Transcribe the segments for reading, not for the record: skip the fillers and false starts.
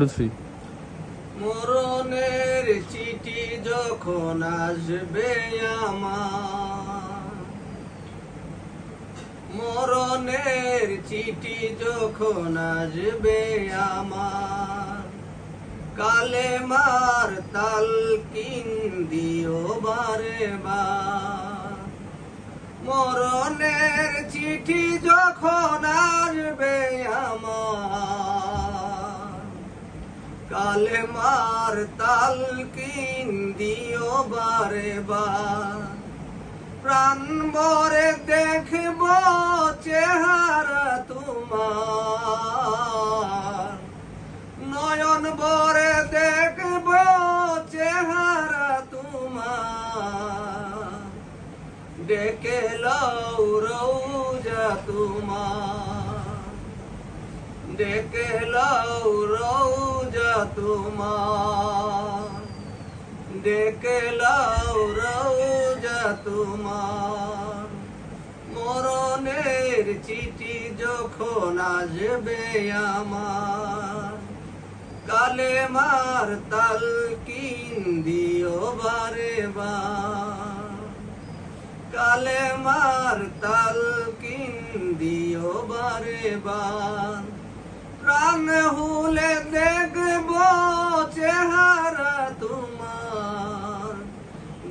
লুৎফি, মরণের চিঠি যখন আসবে আমার, মরণের চিঠি যখন আসবে আমার, কালেমার তালকিন দিও বারে বার। মরণের চিঠি যখন আসবে আমার, কালেমার তালকিন দিও বারে বার। প্রাণ ভরে দেখব চেহারা তোমার, নয়ন ভরে দেখব চেহারা তোমার, ডেকে লও রওজা তোমার, ডেকে লও রওজা তোমার, ডেকে লও রওজা তোমার। মরণের চিঠি যখন আসবে আমার, কালেমার তালকিন দিও বারে বার, কালেমার তালকিন দিও বারে বার। প্রাণ হুলে দেখব চেহারা তোমার,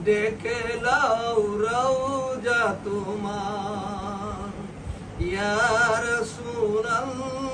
দেখে লও রওজা তোমার। ইয়া রাসূলুল্লাহ